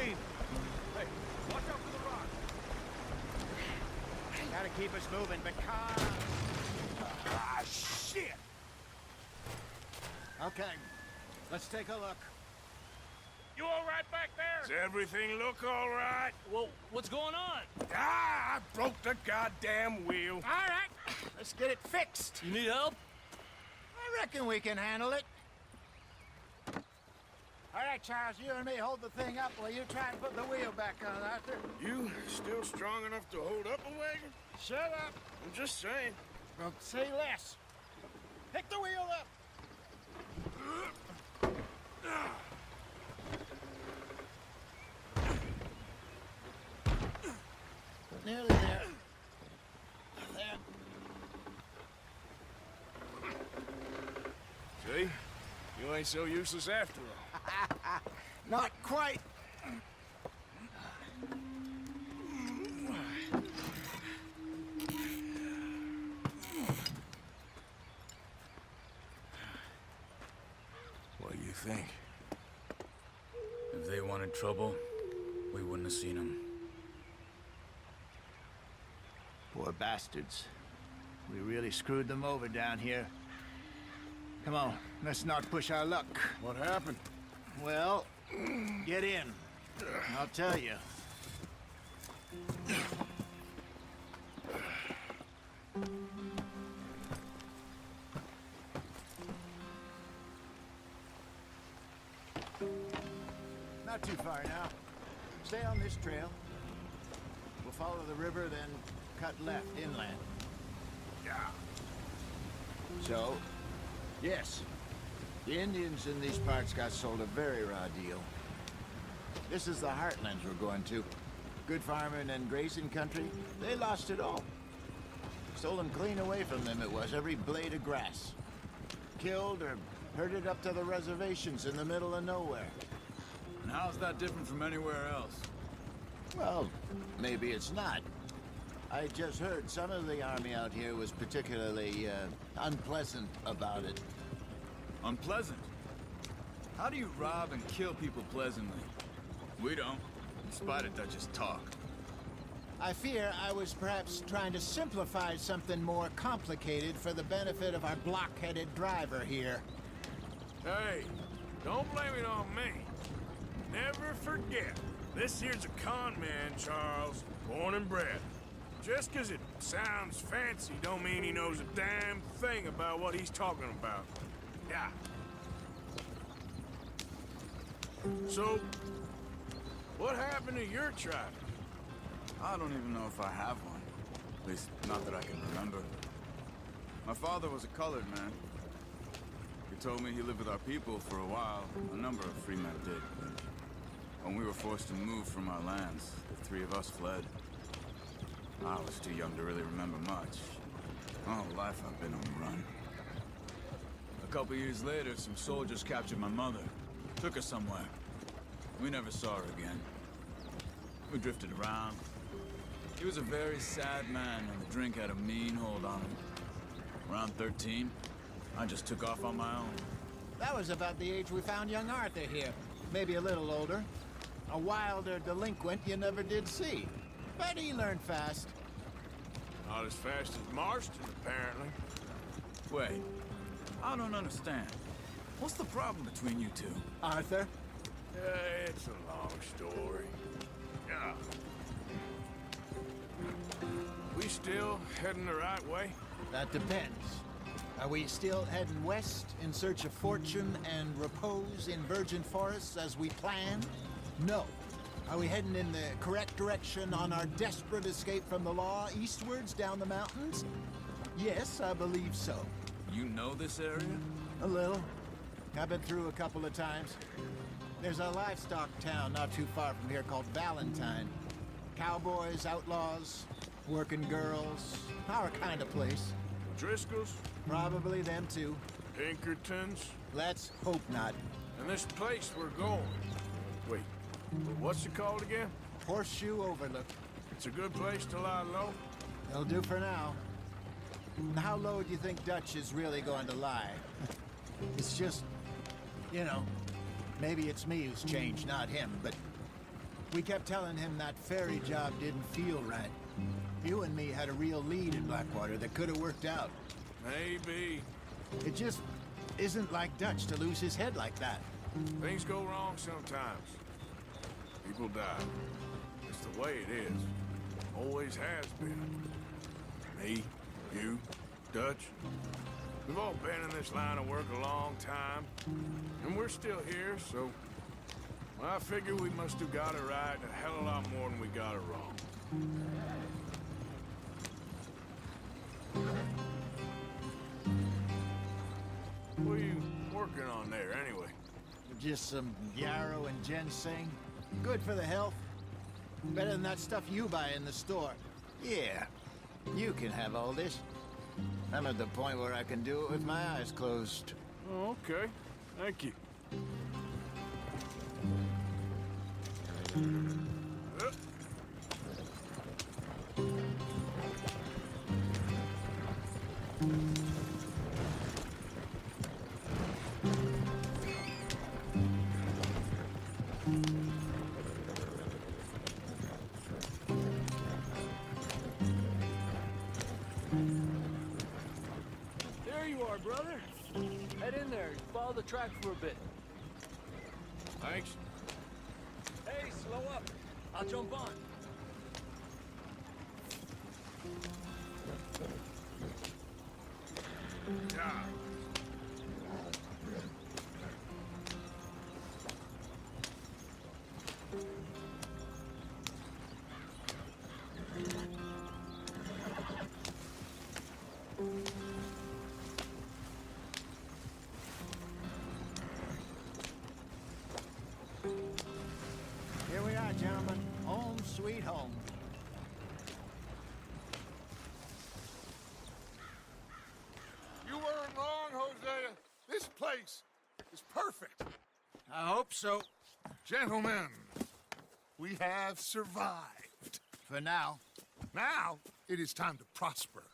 train! Hey, watch out for the rock! Gotta keep us moving, but calm. Ah, shit! Okay, let's take a look. You all right back there? Does everything look all right? Well, what's going on? Ah, I broke the goddamn wheel. All right, let's get it fixed. You need help? I reckon we can handle it. All right, Charles, you and me hold the thing up while you try and put the wheel back on, Arthur. You still strong enough to hold up a wagon? Shut up. I'm just saying. Well, say less. Pick the wheel up. Nearly there. There. See? You ain't so useless after all. Not quite. What do you think? If they wanted trouble, we wouldn't have seen them. Poor bastards. We really screwed them over down here. Come on, let's not push our luck. What happened? Well, get in. I'll tell you. Not too far now. Stay on this trail. We'll follow the river, then cut left inland. Yeah. So, yes, the Indians in these parts got sold a very raw deal. This is the heartlands we're going to. Good farming and grazing country, they lost it all. Stolen clean away from them it was, every blade of grass. Killed or herded up to the reservations in the middle of nowhere. And how's that different from anywhere else? Well, maybe it's not. I just heard some of the army out here was particularly, unpleasant about it. Unpleasant? How do you rob and kill people pleasantly? We don't, in spite of Dutch's talk. I fear I was perhaps trying to simplify something more complicated for the benefit of our block-headed driver here. Hey, don't blame it on me. Never forget, this here's a con man, Charles, born and bred. Just 'cause it sounds fancy don't mean he knows a damn thing about what he's talking about. Yeah. So, what happened to your tribe? I don't even know if I have one. At least, not that I can remember. My father was a colored man. He told me he lived with our people for a while. A number of free men did. When we were forced to move from our lands, the three of us fled. I was too young to really remember much. My whole life I've been on the run. A couple years later, some soldiers captured my mother. Took her somewhere. We never saw her again. We drifted around. He was a very sad man, and the drink had a mean hold on him. Around 13, I just took off on my own. That was about the age we found young Arthur here. Maybe a little older. A wilder delinquent you never did see. But he learned fast. Not as fast as Marston, apparently. Wait, I don't understand. What's the problem between you two? Arthur? It's a long story. Yeah. We still heading the right way? That depends. Are we still heading west in search of fortune and repose in virgin forests as we planned? No. Are we heading in the correct direction on our desperate escape from the law eastwards down the mountains? Yes, I believe so. You know this area? A little. I've been through a couple of times. There's a livestock town not too far from here called Valentine. Cowboys, outlaws, working girls, our kind of place. Driscoll's? Probably them too. Pinkertons? Let's hope not. And this place we're going. Wait, what's it called again? Horseshoe Overlook. It's a good place to lie low? It'll do for now. How low do you think Dutch is really going to lie? It's just, you know, maybe it's me who's changed, not him, but We kept telling him that ferry job didn't feel right. You and me had a real lead in Blackwater that could have worked out. Maybe. It just isn't like Dutch to lose his head like that. Things go wrong sometimes. People die. It's the way it is. Always has been. Me, you, Dutch. We've all been in this line of work a long time. And we're still here, so... well, I figure we must have got it right a hell of a lot more than we got it wrong. What are you working on there, anyway? Just some yarrow and ginseng. Good for the health. Better than that stuff you buy in the store. Yeah, you can have all this. I'm at the point where I can do it with my eyes closed. Oh, okay. Thank you. There you are, brother. Head in there. Follow the track for a bit. Thanks. Hey, slow up. I'll jump on. Yeah. Here we are, gentlemen. Home sweet home. You weren't wrong, Hosea. This place is perfect. I hope so. Gentlemen, we have survived. For now. Now, it is time to prosper.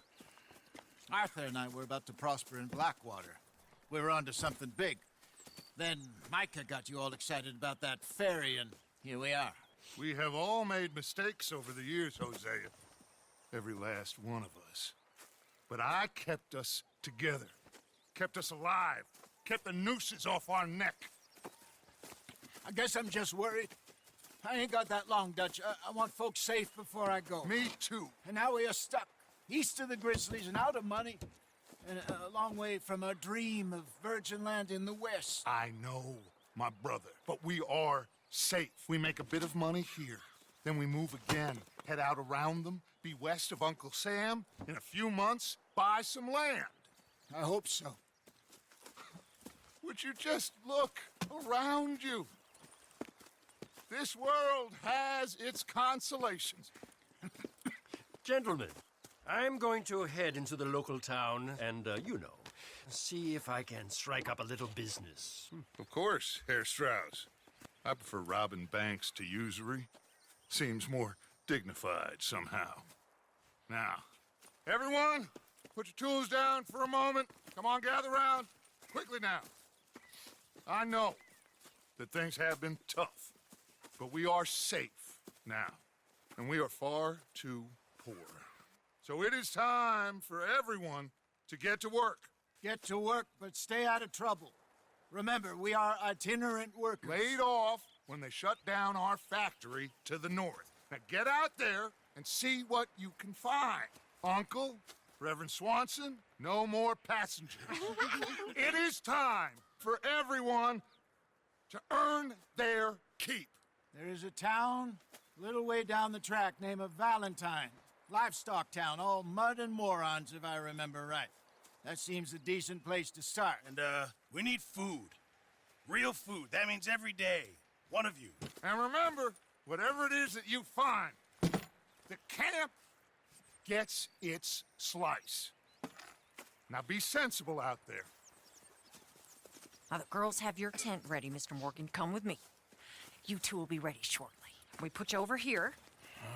Arthur and I were about to prosper in Blackwater. We were onto something big. Then Micah got you all excited about that ferry, and here we are. We have all made mistakes over the years, Hosea. Every last one of us. But I kept us together. Kept us alive. Kept the nooses off our neck. I guess I'm just worried. I ain't got that long, Dutch. I want folks safe before I go. Me too. And now we are stuck, east of the Grizzlies and out of money, and a long way from our dream of virgin land in the west. I know, my brother, but we are safe. We make a bit of money here, then we move again, head out around them, be west of Uncle Sam, in a few months, buy some land. I hope so. Would you just look around you? This world has its consolations. Gentlemen, I'm going to head into the local town and, see if I can strike up a little business. Of course, Herr Strauss. I prefer robbing banks to usury. Seems more dignified somehow. Now, everyone, put your tools down for a moment. Come on, gather round. Quickly now. I know that things have been tough, but we are safe now, and we are far too poor. So it is time for everyone to get to work. Get to work, but stay out of trouble. Remember, we are itinerant workers. Laid off when they shut down our factory to the north. Now get out there and see what you can find. Uncle, Reverend Swanson, no more passengers. It is time for everyone to earn their keep. There is a town a little way down the track named Valentine. Livestock town, all mud and morons, if I remember right. That seems a decent place to start. And, we need food. Real food. That means every day. One of you. And remember, whatever it is that you find, the camp gets its slice. Now be sensible out there. Now, the girls have your tent ready, Mr. Morgan. Come with me. You two will be ready shortly. We put you over here.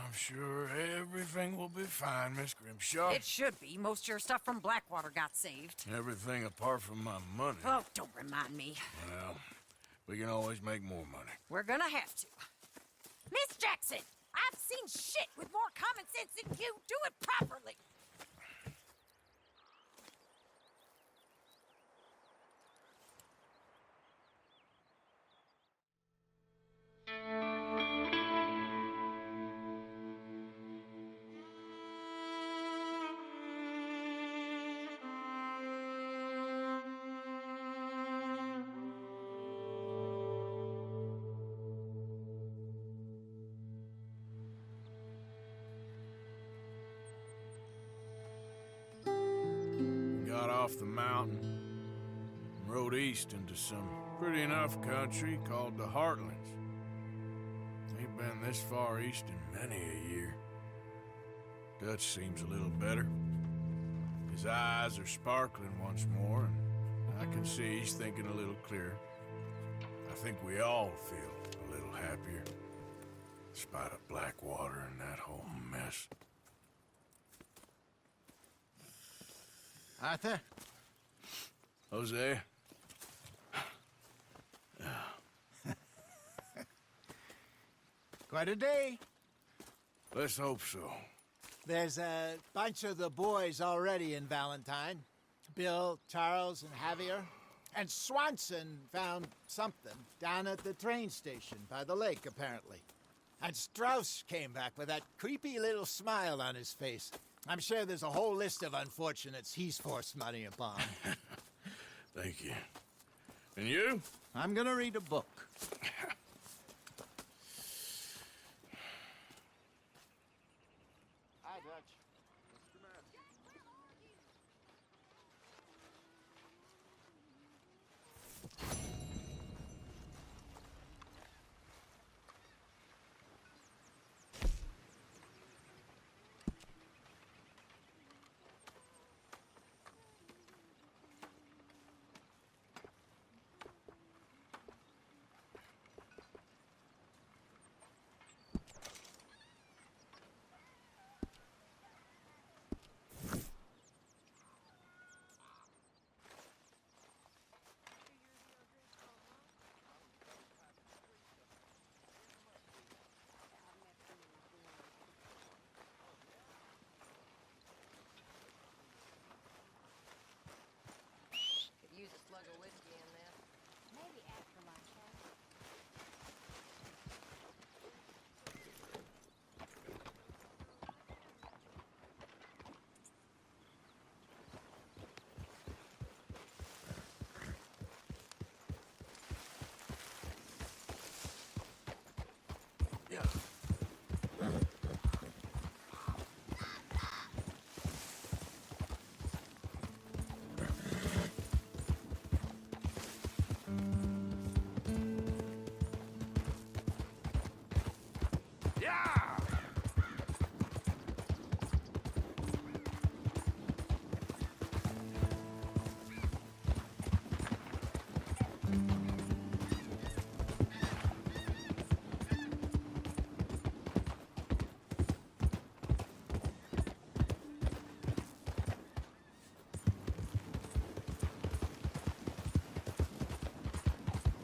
I'm sure everything will be fine, Miss Grimshaw. It should be. Most of your stuff from Blackwater got saved. Everything apart from my money. Oh, don't remind me. Well, we can always make more money. We're gonna have to. Miss Jackson, I've seen shit with more common sense than you. Do it properly. Got off the mountain and rode east into some pretty enough country called the Heartlands. Ain't been this far east in many a year. Dutch seems a little better. His eyes are sparkling once more, and I can see he's thinking a little clearer. I think we all feel a little happier, despite of Blackwater and that whole mess. Arthur? Jose? Quite a day. Let's hope so. There's a bunch of the boys already in Valentine. Bill, Charles, and Javier. And Swanson found something down at the train station by the lake, apparently. And Strauss came back with that creepy little smile on his face. I'm sure there's a whole list of unfortunates he's forced money upon. Thank you. And you? I'm gonna read a book. Hi, Dutch. Could use a slug of whiskey in there. Maybe after lunch, huh?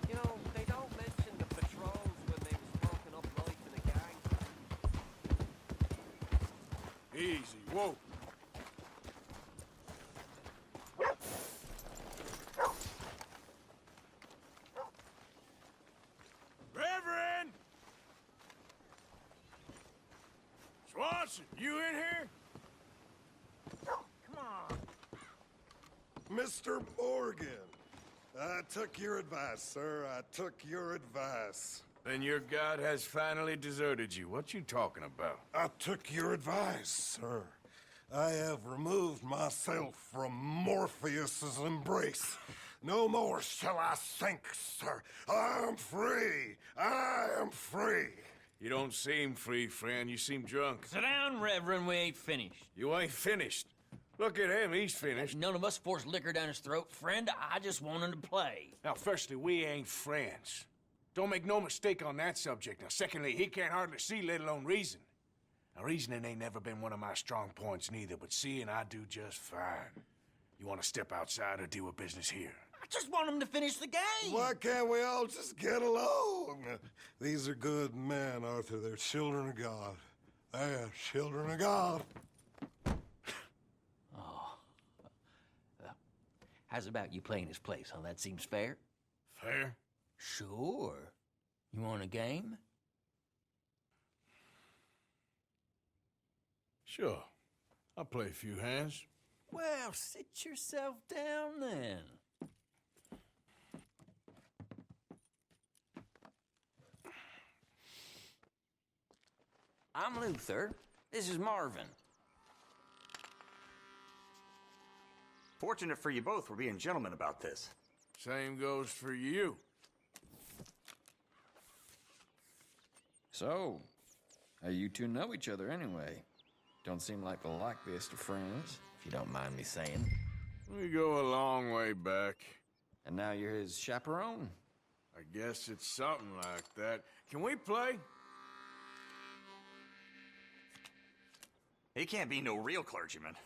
You know, they don't mention the patrols when they was smoking up life in a gang. Easy. Whoa. Reverend! Swanson, you in here? Come on. Mr. Morgan, I took your advice, sir. I took your advice. Then your god has finally deserted you. What you talking about? I took your advice, sir. I have removed myself from Morpheus's embrace. No more shall I sink, sir. I am free. I am free. You don't seem free, friend. You seem drunk. Sit down, Reverend. We ain't finished. You ain't finished. Look at him. He's finished. None of us forced liquor down his throat. Friend, I just want him to play. Now, firstly, we ain't friends. Don't make no mistake on that subject. Now, secondly, he can't hardly see, let alone reason. Now, reasoning ain't never been one of my strong points neither, but seeing I do just fine. You want to step outside or deal with business here? I just want them to finish the game. Why can't we all just get along? These are good men, Arthur. They're children of God. They're children of God. How's about you playing his place, huh? That seems fair? Fair? Sure. You want a game? Sure. I'll play a few hands. Well, sit yourself down then. I'm Luther. This is Marvin. Fortunate for you both, we're being gentlemen about this. Same goes for you. So, how you two know each other anyway? Don't seem like the likeliest of friends, if you don't mind me saying. We go a long way back. And now you're his chaperone? I guess it's something like that. Can we play? He can't be no real clergyman.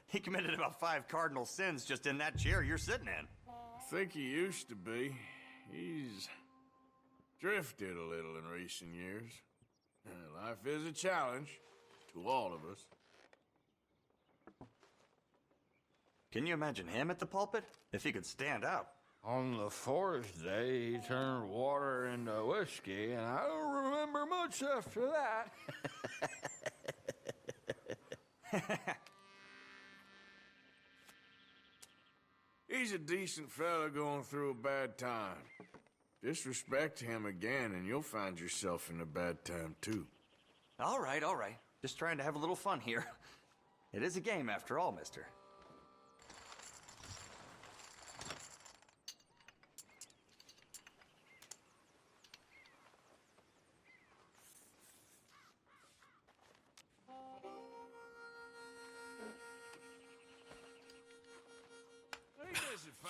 He committed about 5 cardinal sins just in that chair you're sitting in. I think he used to be. He's drifted a little in recent years. Life is a challenge to all of us. Can you imagine him at the pulpit? If he could stand up. On the 4th day, he turned water into whiskey, and I don't remember much after that. He's a decent fella going through a bad time. Disrespect him again, and you'll find yourself in a bad time, too. All right, all right. Just trying to have a little fun here. It is a game, after all, mister.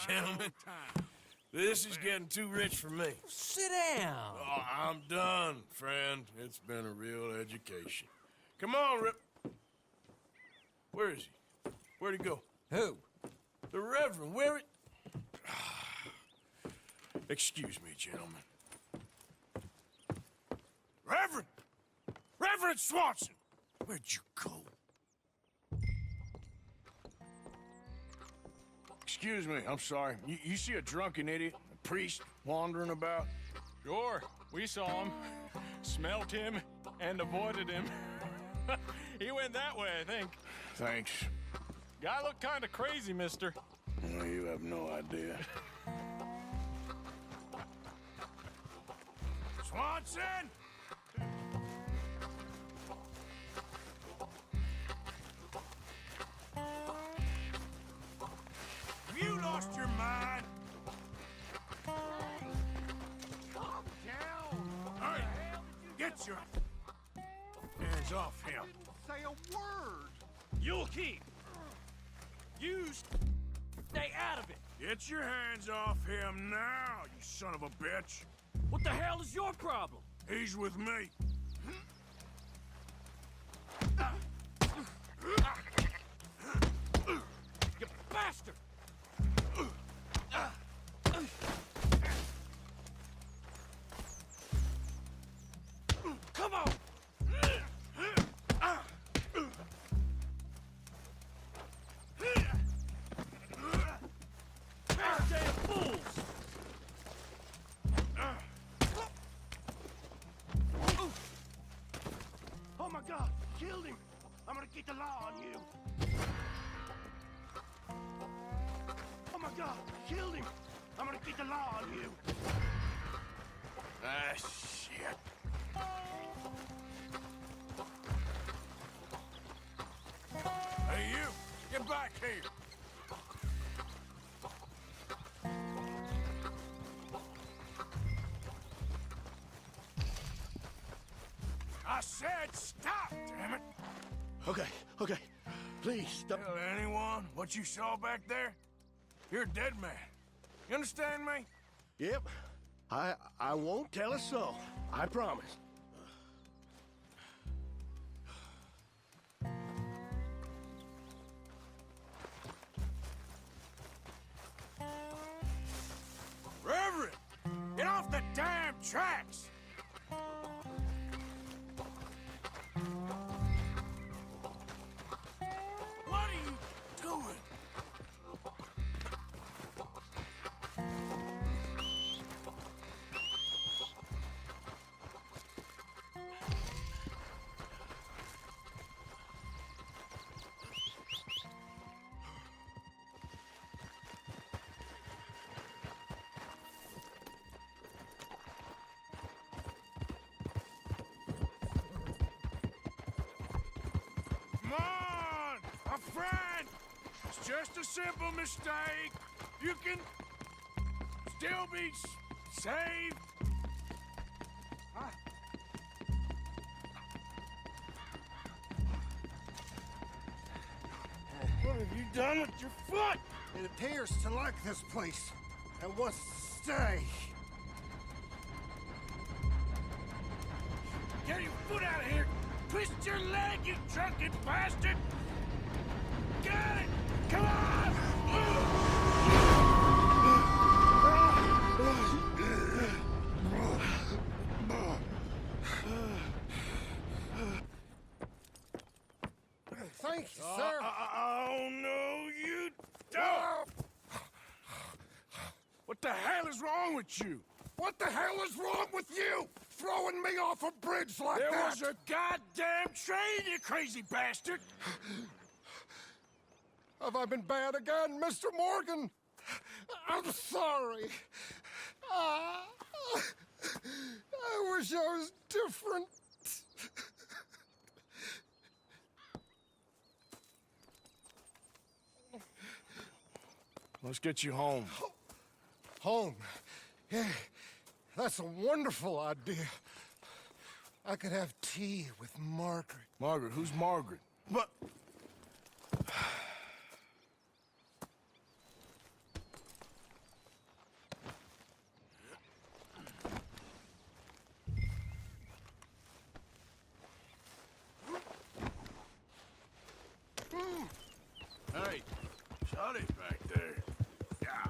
Gentlemen, this is getting too rich for me. Sit down. Oh, I'm done, friend. It's been a real education. Come on, Rip. Where is he? Where'd he go? Who? The Reverend. Where it? Excuse me, gentlemen. Reverend! Reverend Swanson! Where'd you go? Excuse me, I'm sorry. You see a drunken idiot, a priest, wandering about? Sure, we saw him, smelt him, and avoided him. He went that way, I think. Thanks. Guy looked kind of crazy, mister. No, you have no idea. Swanson! Have you lost your mind? Calm down! All right, get your hands off him. Say a word. You'll keep. You stay out of it. Get your hands off him now, you son of a bitch. What the hell is your problem? He's with me. You bastard! Come on! Goddamn fools! Oh my God, killed him! I'm gonna get the law on you. Oh my God, killed him! I'm gonna get the law on you. Ah, shit. Hey, you! Get back here! I said stop, damn it! Okay. Please, stop. Tell anyone what you saw back there? You're a dead man. You understand me? Yep. I won't tell a soul. I promise. tracks! What are you doing? Come on, my friend! It's just a simple mistake. You can still be saved. What have you done with your foot? It appears to like this place and wants to stay. Get your foot out of here! Twist your leg, you drunken bastard! Got it! Come on! Thank you, sir. Oh, no, you don't! What the hell is wrong with you? What the hell is wrong with you? Throwing me off a bridge like There that? was a goddamn train, you crazy bastard! Have I been bad again, Mr. Morgan? I'm sorry. I wish I was different. Let's get you home. Home? Yeah, that's a wonderful idea. I could have tea with Margaret. Margaret? Who's Margaret? What? Hey, Shawty's back there. Yeah.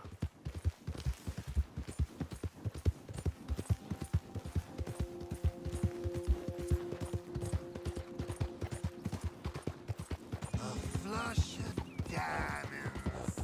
A flush of diamonds.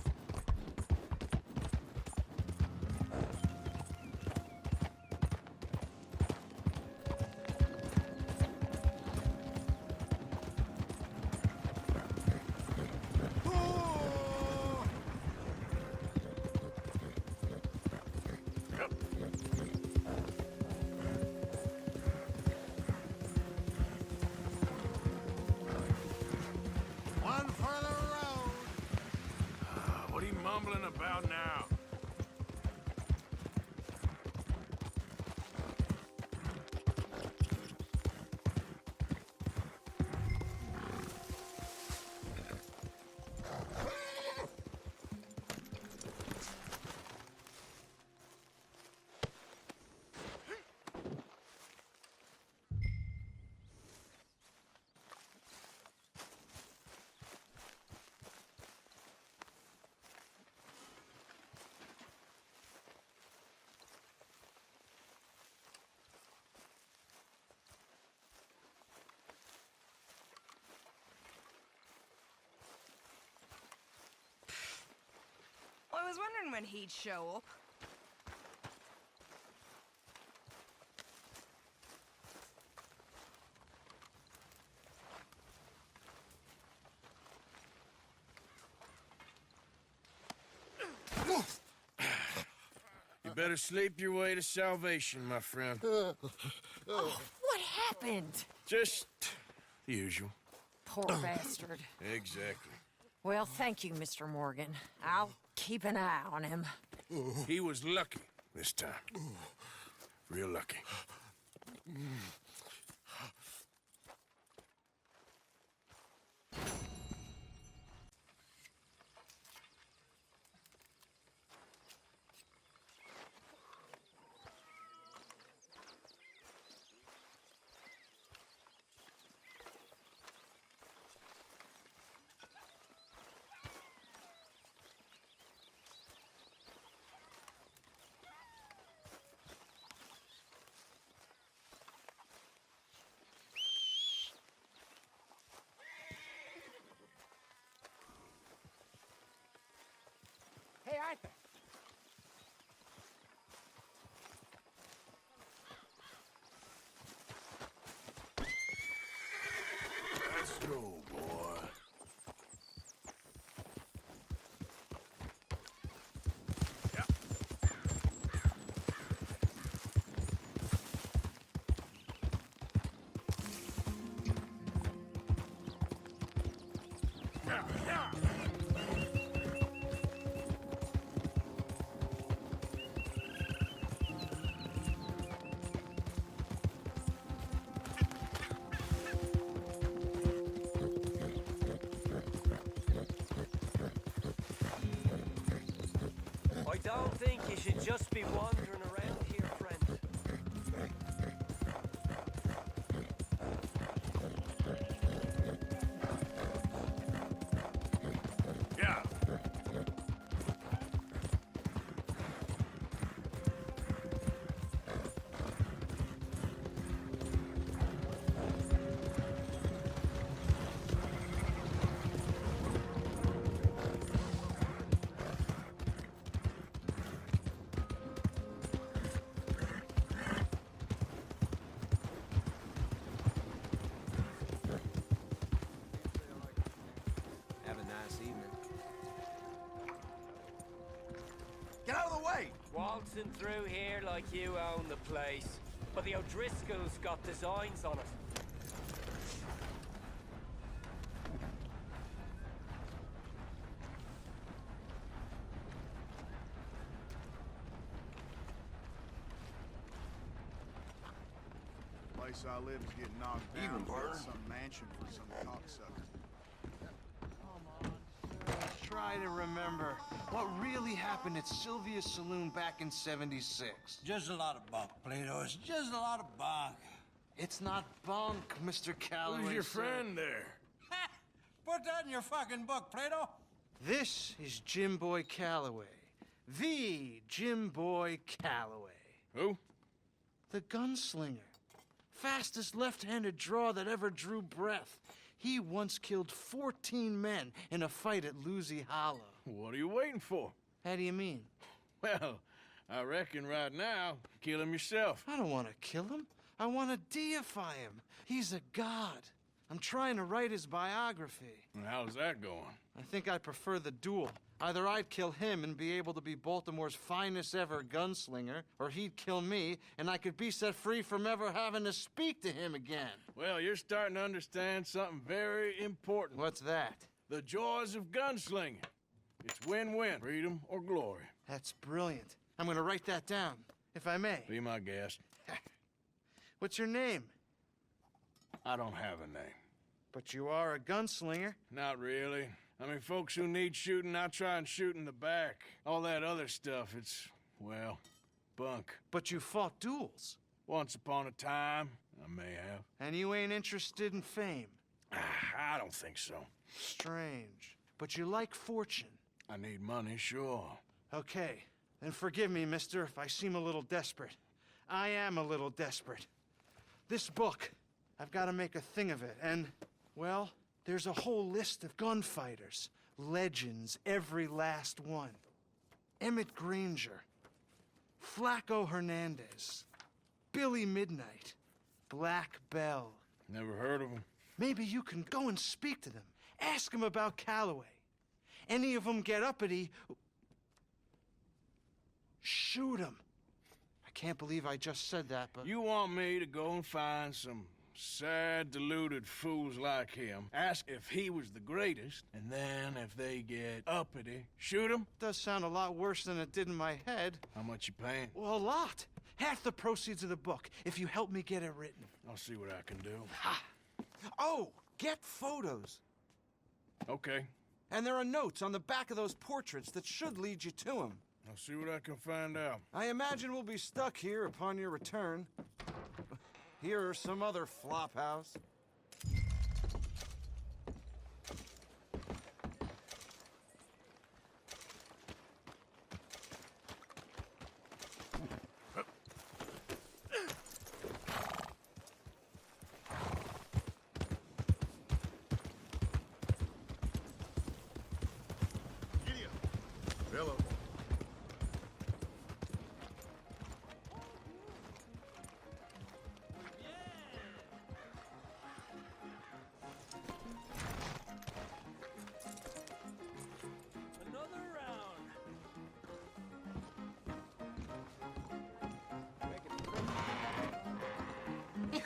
One for the road. What are you mumbling about now? I was wondering when he'd show up. You better sleep your way to salvation, my friend. Oh, what happened? Just the usual. Poor bastard. Exactly. Well, thank you, Mr. Morgan. I'll keep an eye on him. He was lucky this time. Real lucky. go, boy. I don't think you should just be wandering around here, friend. Yeah. Have a nice evening. Get out of the way! Waltzing through here like you own the place. But the O'Driscolls got designs on it. Place I live is getting knocked down. Even, partner. Some mansion for some cocksucker. Try to remember what really happened at Sylvia's Saloon back in '76. Just a lot of bunk, Plato. It's just a lot of bunk. It's not bunk, Mr. Calloway. Who's your sir. friend there? Ha! Put that in your fucking book, Plato. This is Jim Boy Calloway. The Jim Boy Calloway. Who? The gunslinger. Fastest left-handed draw that ever drew breath. He once killed 14 men in a fight at Lucy Hollow. What are you waiting for? How do you mean? Well, I reckon right now, kill him yourself. I don't want to kill him. I want to deify him. He's a god. I'm trying to write his biography. And how's that going? I think I prefer the duel. Either I'd kill him and be able to be Baltimore's finest ever gunslinger, or he'd kill me and I could be set free from ever having to speak to him again. Well, you're starting to understand something very important. What's that? The joys of gunslinging. It's win-win, freedom or glory. That's brilliant. I'm gonna write that down, if I may. Be my guest. What's your name? I don't have a name. But you are a gunslinger. Not really. I mean, folks who need shooting, I try and shoot in the back. All that other stuff, it's, well, bunk. But you fought duels. Once upon a time, I may have. And you ain't interested in fame. I don't think so. Strange. But you like fortune. I need money, sure. Okay. Then forgive me, mister, if I seem a little desperate. I am a little desperate. This book, I've got to make a thing of it, and, well, there's a whole list of gunfighters. Legends, every last one. Emmett Granger. Flaco Hernandez. Billy Midnight. Black Bell. Never heard of them. Maybe you can go and speak to them. Ask them about Calloway. Any of them get uppity, shoot them. I can't believe I just said that, but... You want me to go and find some sad, deluded fools like him, ask if he was the greatest, and then if they get uppity, shoot him? Does sound a lot worse than it did in my head. How much you paying? Well, a lot. Half the proceeds of the book, if you help me get it written. I'll see what I can do. Ha! Oh, get photos. Okay. And there are notes on the back of those portraits that should lead you to him. I'll see what I can find out. I imagine we'll be stuck here upon your return. Here or some other flop house. Hello.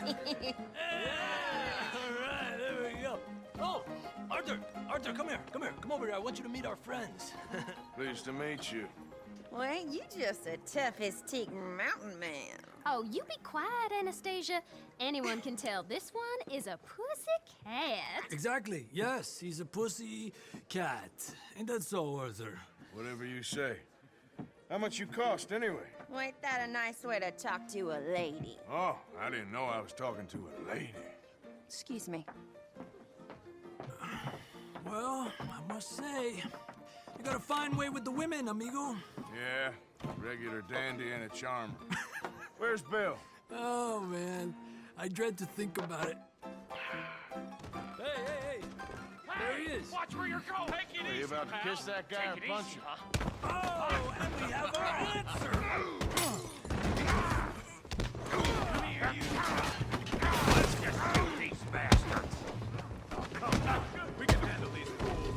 All right, there we go. Oh, Arthur, come here. Come over here. I want you to meet our friends. Pleased to meet you. Well, ain't you just a toughest-teak mountain man? Oh, you be quiet, Anastasia. Anyone can tell this one is a pussy cat. Exactly. Yes, he's a pussy cat. Ain't that so, Arthur? Whatever you say. How much you cost, anyway? Well, ain't that a nice way to talk to a lady? Oh, I didn't know I was talking to a lady. Excuse me. Well, I must say, you got a fine way with the women, amigo. Yeah, regular dandy and a charmer. Where's Bill? Oh, man, I dread to think about it. Hey! There he is. Watch where you're going. Take it Are you easy, about to pal. kiss that guy Take or it punch easy, him? huh? Oh, and we have our answer. Come here, you. Let's just shoot these bastards. Oh, come on. We can handle these fools.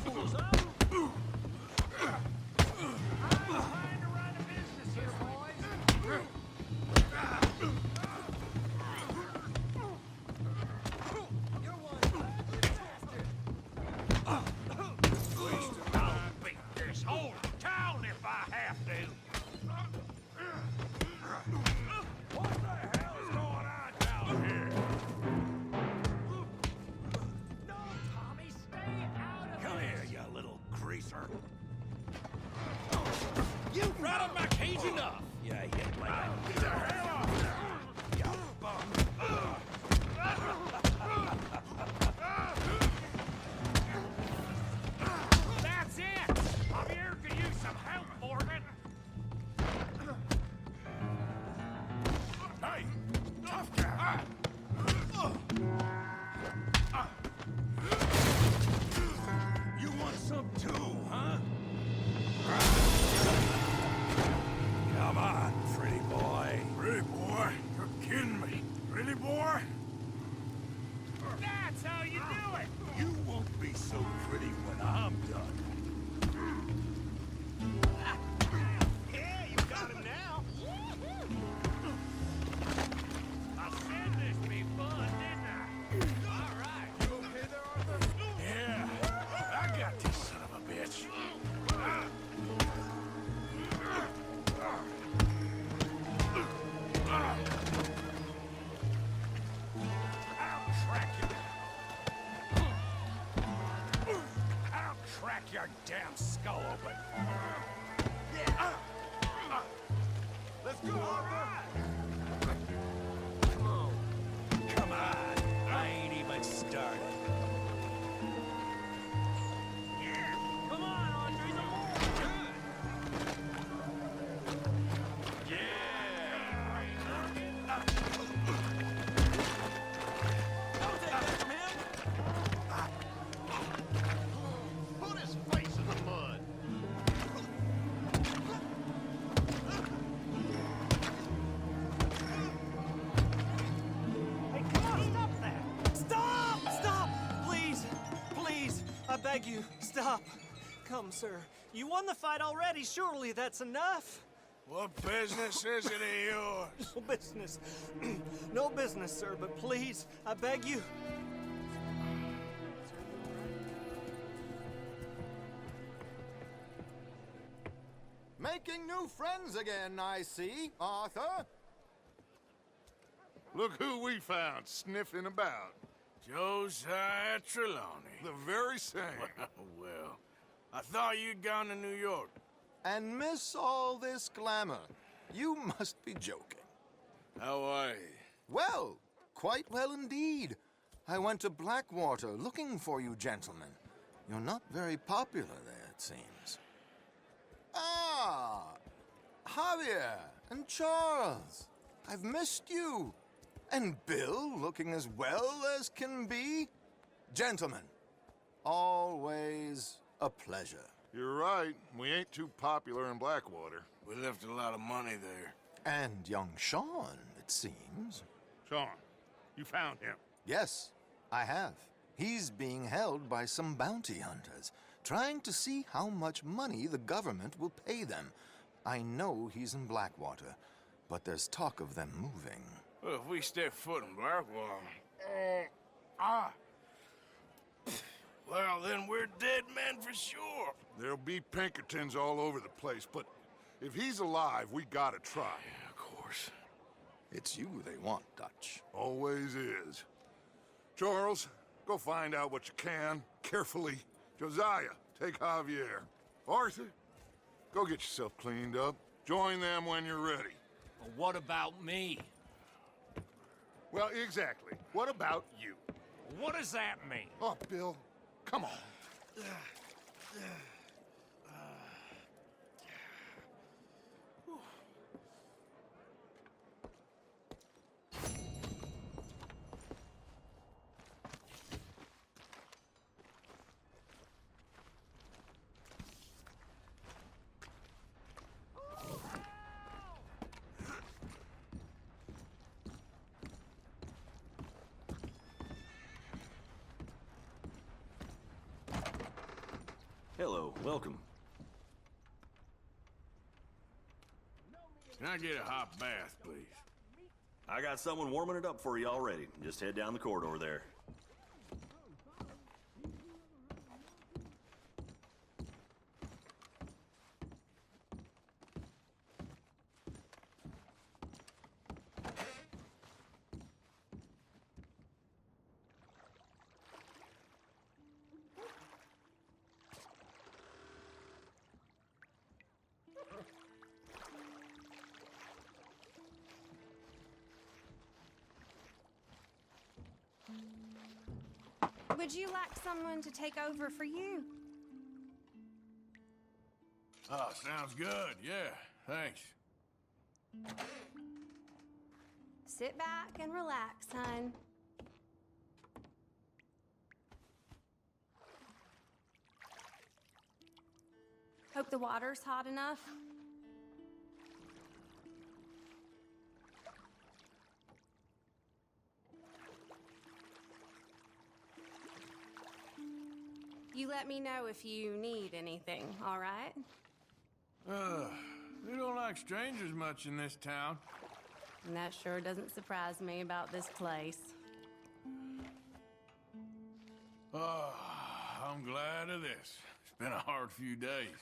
Fools, huh? I'm trying to run a business here, boys. I'll beat this whole town if I have to. What the hell is going on down here? No, Tommy, stay out of Come here, you little greaser. You rattled my cage enough. Yeah, hit like that. Get the hell off! You bum. That's it! Javier could use some help, Morgan. Hey, tough guy. You want some too, huh? Come on, pretty boy. Pretty boy? You're kidding me. Pretty boy? That's how you do it! You won't be so pretty when I'm done. Yeah, you got him now. I said this be fun, didn't I? All right. You okay there, Arthur? Yeah, I got this son of a bitch. I'll crack your damn skull open. Yeah. Let's go, Arthur. Come on. I ain't even started. Yeah. Come on, Audrey. The more good. Yeah. Don't take that from him. Put his face in the mud. Hey, come on, stop that. Stop! Stop! Please! Please! I beg you, stop. Come, sir. You won the fight already. Surely that's enough. What business is it of yours? No business. No business, sir, but please, I beg you. Making new friends again, I see, Arthur. Look who we found sniffing about. Josiah Trelawney. The very same. Well, I thought you'd gone to New York. And miss all this glamour. You must be joking. How are you? Well, quite well indeed. I went to Blackwater looking for you gentlemen. You're not very popular there, it seems. Ah, Javier and Charles. I've missed you. And Bill looking as well as can be. Gentlemen, always a pleasure. You're right. We ain't too popular in Blackwater. We left a lot of money there. And young Sean, it seems. Sean, you found him? Yes, I have. He's being held by some bounty hunters, trying to see how much money the government will pay them. I know he's in Blackwater, but there's talk of them moving. Well, if we step foot in Blackwall... Well, then we're dead men for sure. There'll be Pinkertons all over the place, but if he's alive, we gotta try. Yeah, of course. It's you they want, Dutch. Always is. Charles, go find out what you can, carefully. Josiah, take Javier. Arthur, go get yourself cleaned up. Join them when you're ready. But what about me? Well, exactly. What about you? What does that mean? Oh, Bill, come on. Hello, welcome. Can I get a hot bath, please? I got someone warming it up for you already. Just head down the corridor there. Would you like someone to take over for you? Oh, sounds good. Yeah, thanks. Sit back and relax, hon. Hope the water's hot enough. You let me know if you need anything, all right? We don't like strangers much in this town. And that sure doesn't surprise me about this place. Oh, I'm glad of this. It's been a hard few days.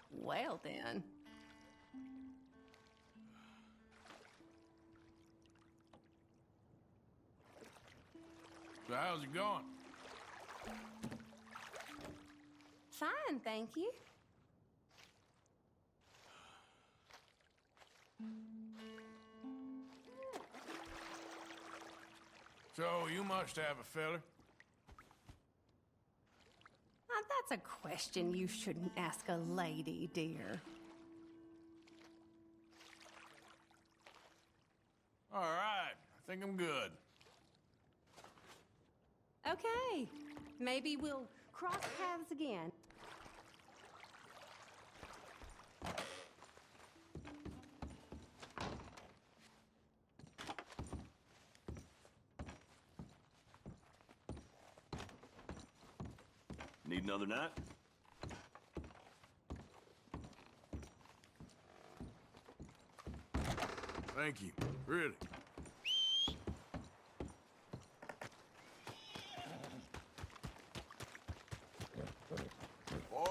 Well, then. So how's it going? Fine, thank you. So, you must have a fella. That's a question you shouldn't ask a lady, dear. All right, I think I'm good. Okay, maybe we'll cross paths again. Need another night? Thank you, really. Boy.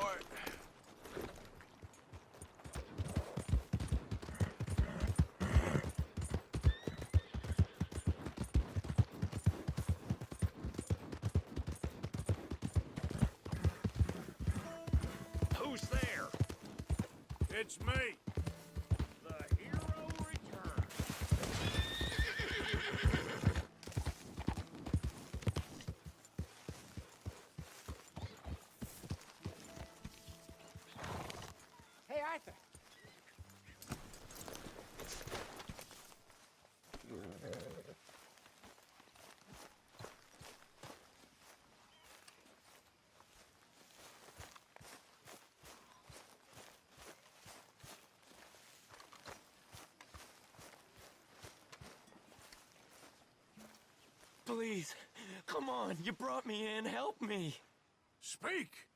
Who's there? It's me. The hero returns. Hey, Arthur. Please, come on. You brought me in. Help me. Speak.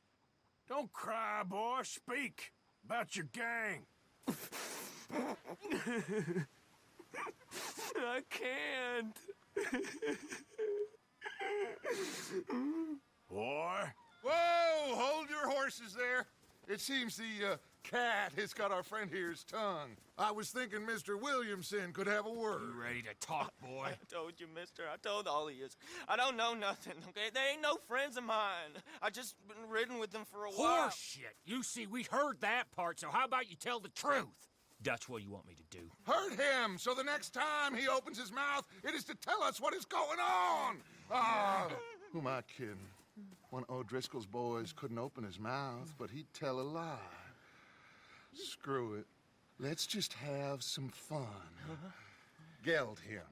Don't cry, boy. Speak about your gang. I can't. Boy. Whoa! Hold your horses there. It seems the cat has got our friend here's tongue. I was thinking Mr. Williamson could have a word. You ready to talk, boy? I told you, mister. I told all of you. I don't know nothing, okay? They ain't no friends of mine. I just been ridden with them for a while. Horseshit. You see, we heard that part, so how about you tell the truth? Dutch, what do you want me to do? Hurt him, so the next time he opens his mouth, it is to tell us what is going on. Ah, who am I kidding? One of O'Driscoll's boys couldn't open his mouth, but he'd tell a lie. Screw it. Let's just have some fun. Geld him.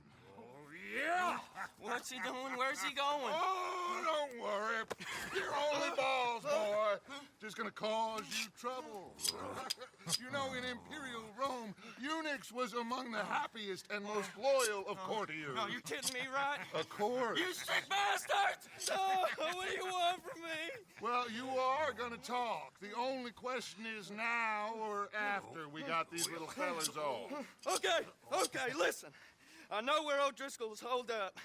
Yeah! What's he doing? Where's he going? Oh, don't worry. You're only balls, boy. Just gonna cause you trouble. You know, in Imperial Rome, eunuchs was among the happiest and most loyal of courtiers. No, you're kidding me, right? Of course. You sick bastards! Oh, what do you want from me? Well, you are gonna talk. The only question is now or after we got these little fellas off. Okay, listen. I know where O'Driscoll's holed up,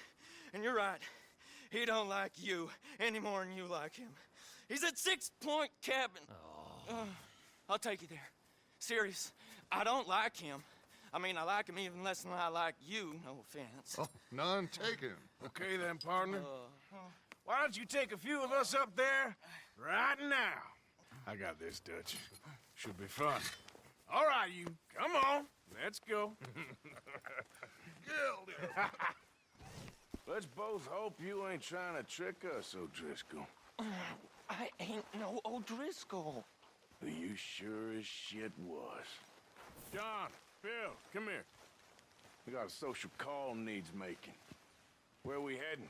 and you're right. He don't like you any more than you like him. He's at 6 Point Cabin. I'll take you there. Serious, I don't like him. I mean, I like him even less than I like you, no offense. Oh, none taken. Okay then, partner. Why don't you take a few of us up there right now? I got this, Dutch. Should be fun. All right, you. Come on. Let's go. Let's both hope you ain't trying to trick us, O'Driscoll. I ain't no O'Driscoll. You sure as shit was. John, Bill, come here. We got a social call needs making. Where are we heading?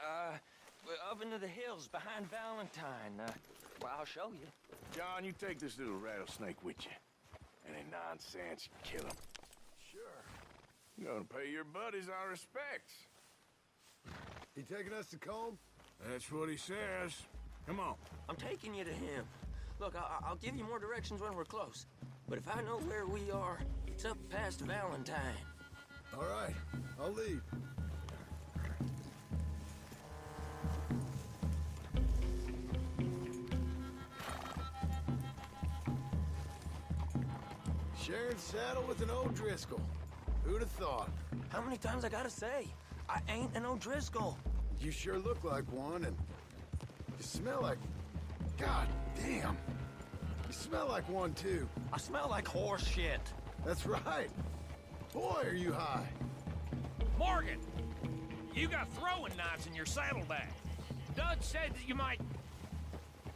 Up into the hills behind Valentine. Well, I'll show you. John, you take this little rattlesnake with you. Any nonsense, you kill him. Sure. You're gonna pay your buddies our respects. He taking us to Combe? That's what he says. Come on. I'm taking you to him. Look, I'll give you more directions when we're close. But if I know where we are, it's up past Valentine. All right, I'll leave. Sharing saddle with an O'Driscoll. Who'd have thought? How many times I gotta say? I ain't an O'Driscoll. You sure look like one, and you smell like... God damn. You smell like one, too. I smell like horse shit. That's right. Boy, are you high. Morgan! You got throwing knives in your saddlebag. Dud said that you might...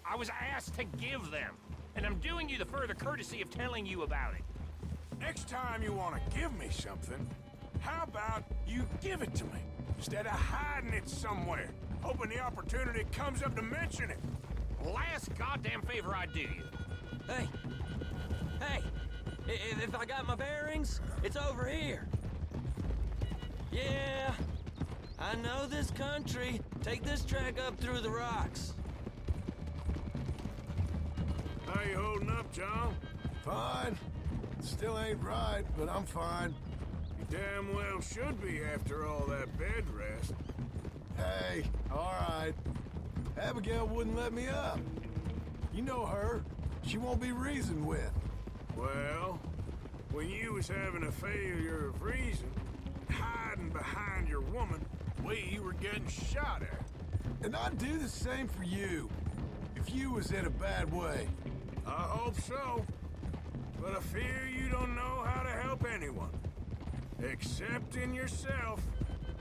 I was asked to give them, and I'm doing you the further courtesy of telling you about it. Next time you want to give me something, how about you give it to me, instead of hiding it somewhere, hoping the opportunity comes up to mention it? Last goddamn favor I do you. Hey! If I got my bearings, it's over here. Yeah, I know this country. Take this track up through the rocks. How you holding up, John? Fine. Still ain't right, but I'm fine. You damn well should be after all that bed rest. Hey, all right. Abigail wouldn't let me up. You know her. She won't be reasoned with. Well, when you was having a failure of reason, hiding behind your woman, we were getting shot at. And I'd do the same for you, if you was in a bad way. I hope so. But I fear you don't know how to help anyone. Except in yourself.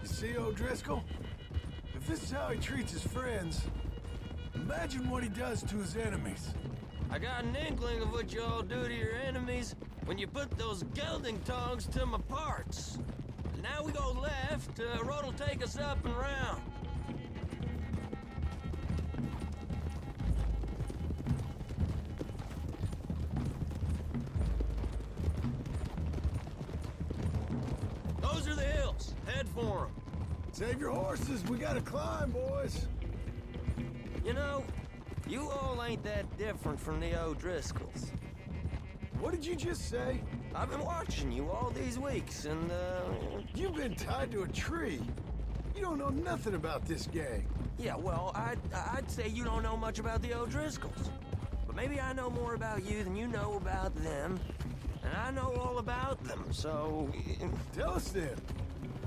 You see, O'Driscoll? If this is how he treats his friends, imagine what he does to his enemies. I got an inkling of what you all do to your enemies when you put those gelding tongs to my parts. Now we go left, road'll take us up and round. Those are the hills. Head for them. Save your horses. We gotta climb, boys. You know, you all ain't that different from the O'Driscolls. What did you just say? I've been watching you all these weeks, and, You've been tied to a tree. You don't know nothing about this gang. Yeah, well, I'd say you don't know much about the O'Driscolls. But maybe I know more about you than you know about them. And I know all about them, so... Tell us then.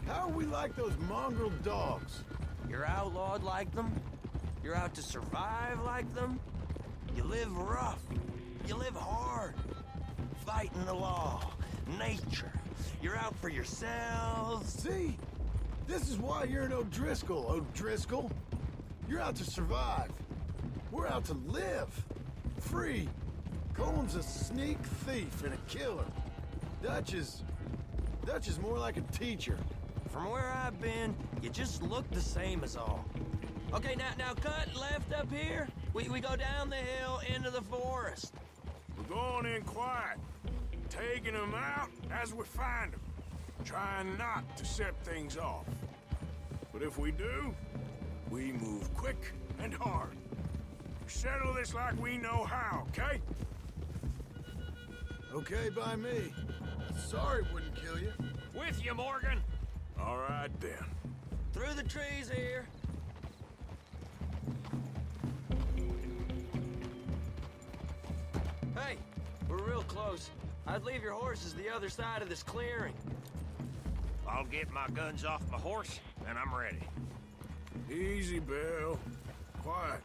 How are we like those mongrel dogs? You're outlawed like them. You're out to survive like them. You live rough. You live hard. Fighting the law. Nature. You're out for yourselves. See? This is why you're an O'Driscoll, O'Driscoll. You're out to survive. We're out to live. Free. Cole's a sneak thief and a killer. Dutch is more like a teacher. From where I've been, you just look the same as all. Okay, now cut left up here. We go down the hill into the forest. We're going in quiet, taking them out as we find them, trying not to set things off. But if we do, we move quick and hard. Settle this like we know how, okay? Okay by me. Sorry it wouldn't kill you. With you, Morgan. All right, then. Through the trees here. Hey, we're real close. I'd leave your horses the other side of this clearing. I'll get my guns off my horse, and I'm ready. Easy, Bill. Quiet.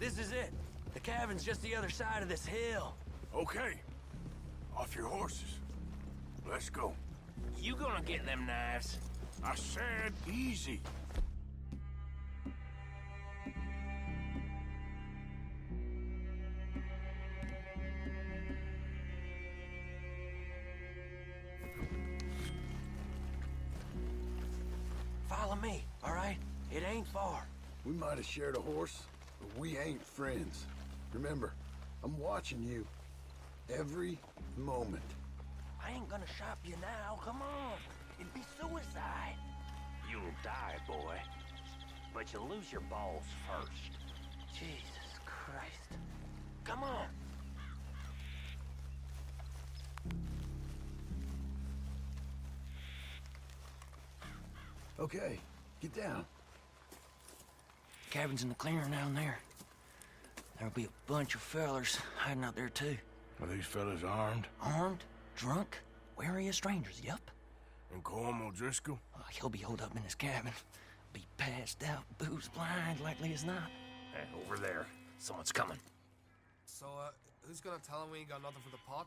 This is it. The cabin's just the other side of this hill. Okay. Off your horses. Let's go. You gonna get them knives? I said easy. Follow me, all right? It ain't far. We might have shared a horse, but we ain't friends. Remember, I'm watching you. Every moment. I ain't gonna shop you now, come on. It'd be suicide. You'll die, boy. But you'll lose your balls first. Jesus Christ. Come on. Okay, get down. Cabin's in the clearing down there. There'll be a bunch of fellers hiding out there, too. Are these fellas armed? Armed, drunk, wary of strangers, yup. And Colm O'Driscoll? He'll be holed up in his cabin. Be passed out, booze blind, likely as not. Hey, over there. Someone's coming. So, who's gonna tell him we ain't got nothing for the pot?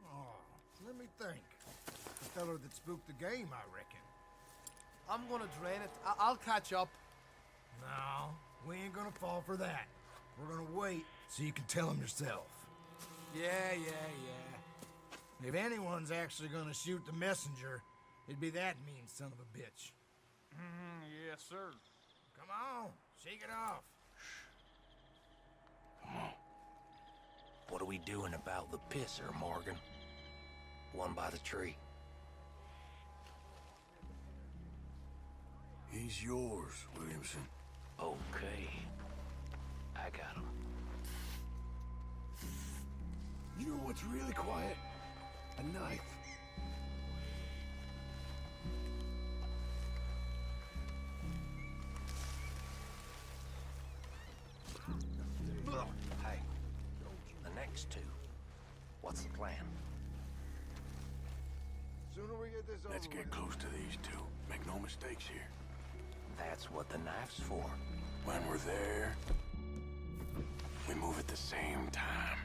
Oh, let me think. The feller that spooked the game, I reckon. I'm gonna drain it. I'll catch up. No, we ain't gonna fall for that. We're gonna wait so you can tell him yourself. Yeah. If anyone's actually gonna shoot the messenger, it'd be that mean son of a bitch. Yes, sir. Come on, shake it off. What are we doing about the pisser, Morgan? One by the tree. He's yours, Williamson. Okay. I got him. You know what's really quiet? A knife. Hey, the next two. What's the plan? Sooner we get this over Let's get close to these two. Make no mistakes here. That's what the knife's for. When we're there, we move at the same time.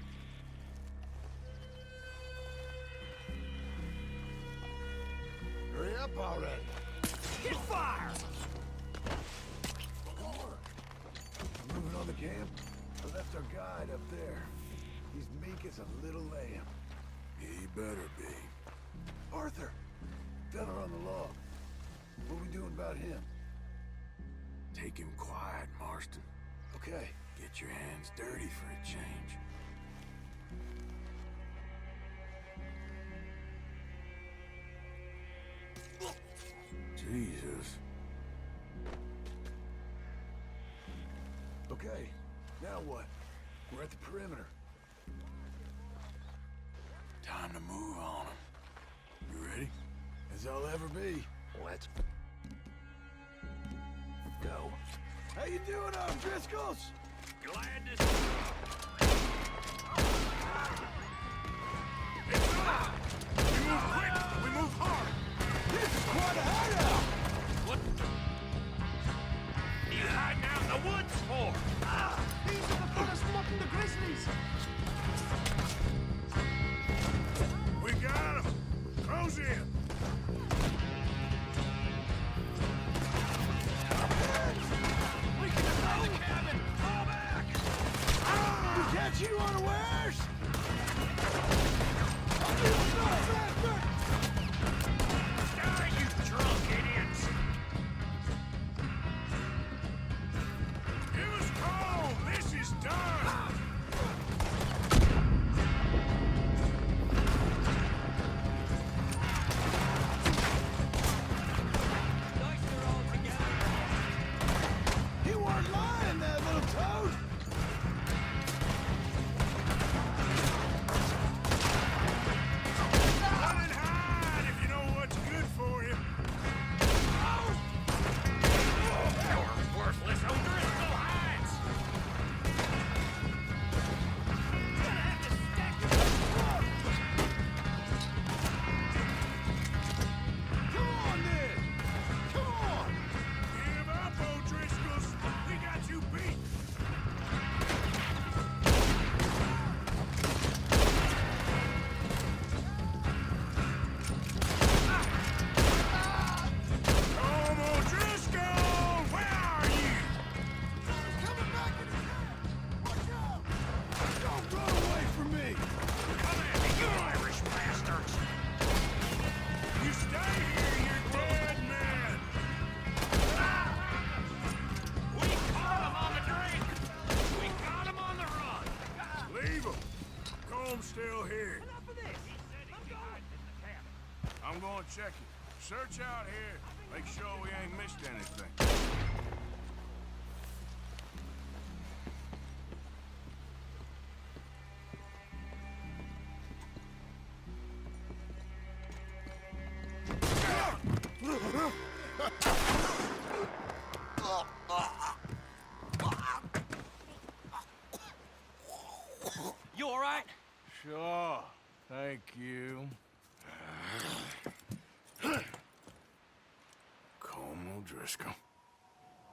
Hurry up already. Hit fire! Moving on the camp. I left our guide up there. He's meek as a little lamb. He better be. Arthur, feller on the log. What we doing about him? Take him quiet, Marston. Okay. Get your hands dirty for a change. Jesus. Okay, now what? We're at the perimeter. Time to move on them. You ready? As I'll ever be. Let's Go. How you doing, Driscolls? Glad to We move quick! We move hard! This is quite a hideout! What are you hiding out in the woods for? These are the fellas mocking the grizzlies! We got them! Close in! We can defend the cabin! Fall back! We catch you unawares! Die, you drunk idiots! It was cold! This is done! You weren't lying there, little toad! Run and hide if you know what's good for you. You're worthless O'Driscoll hides! Gonna have to stack you Come on, then! Come on! Give up, O'Driscolls! We got you beat! Come, O'Driscoll! Where are you? Coming back in his head! Watch out! Don't run away from me! Come at me, you Irish bastards! You stay here, you're dead man! We caught him on the drink! We got him on the run! Leave him! Comb's still here. Enough of this! He said he was hiding in the cabin. I'm going to check it. Search out here. Make sure we ain't missed anything. You all right? Sure. Thank you. Colm O'Driscoll.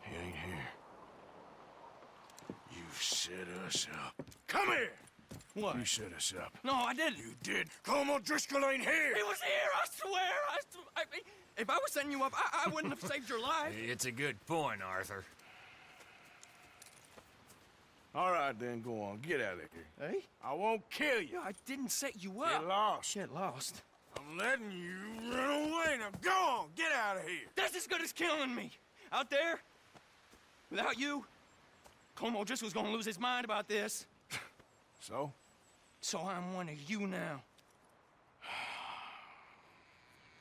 He ain't here. You've set us up. Come here! What? You set us up. No, I didn't. You did. Colm O'Driscoll ain't here! He was here, I swear! If I was setting you up, I wouldn't have saved your life. It's a good point, Arthur. All right, then, go on. Get out of here. Hey? I won't kill you. I didn't set you up. Get lost. Get lost. I'm letting you run away. Now go on. Get out of here. That's as good as killing me. Out there, without you, Colm O'Driscoll's gonna lose his mind about this. So? So I'm one of you now.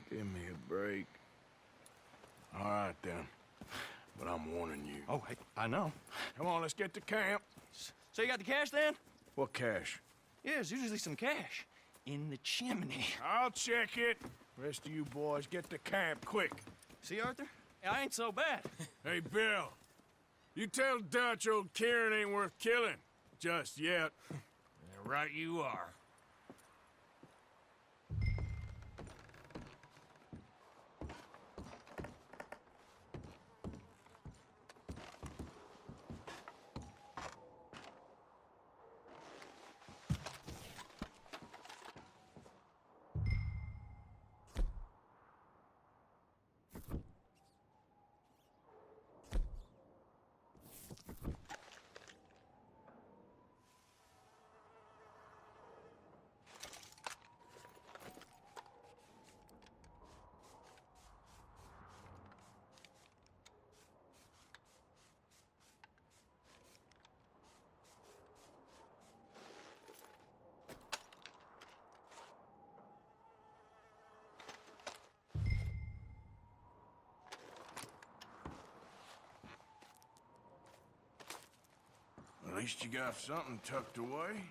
Give me a break. All right, then. But I'm warning you. Oh, I know. Come on, let's get to camp. So you got the cash then? What cash? Yeah, there's usually some cash in the chimney. I'll check it. Rest of you boys, get to camp quick. See, Arthur? I ain't so bad. Hey, Bill. You tell Dutch old Kieran ain't worth killing. Just yet. Right you are. At least you got something tucked away.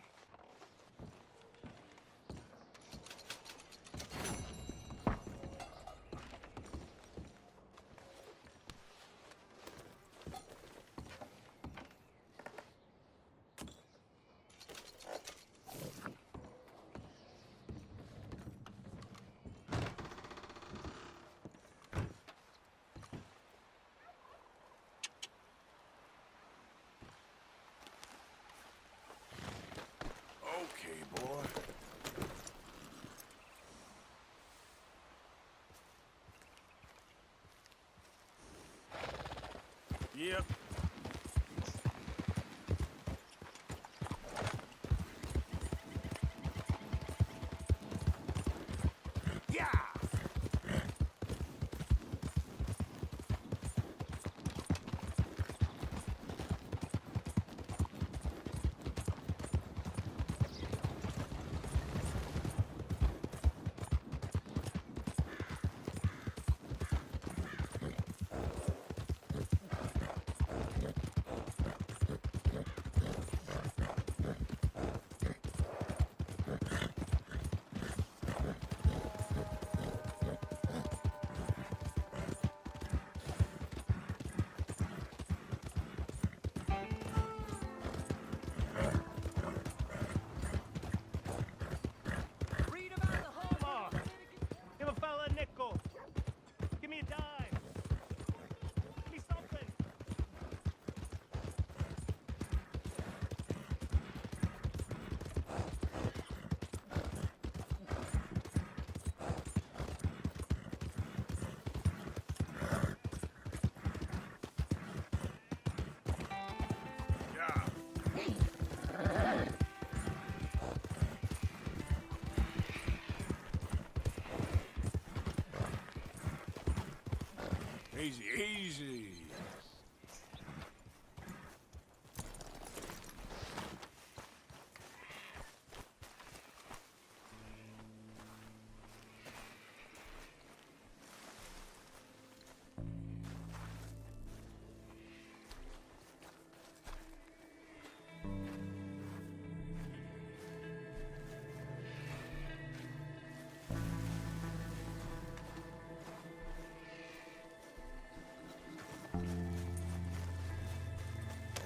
Okay, boy. Yep. Yeah! Read about the Hallmark. Give a fella a nickel. Give me a dime. Give me something. Yeah. Easy, easy.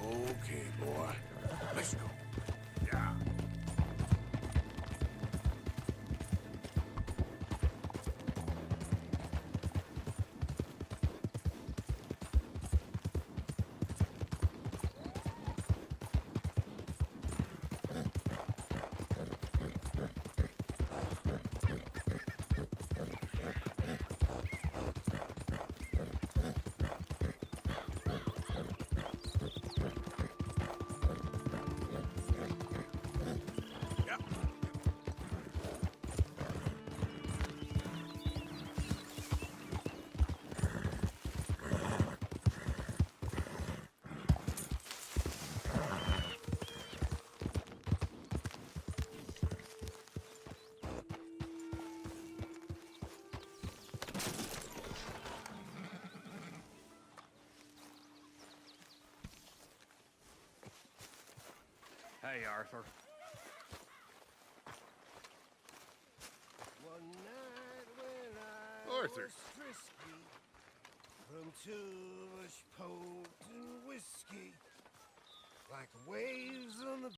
Okay, boy. Let's go. Yeah. Hey, Arthur. One night when I Arthur. was frisky, from too much potent whiskey, like waves on the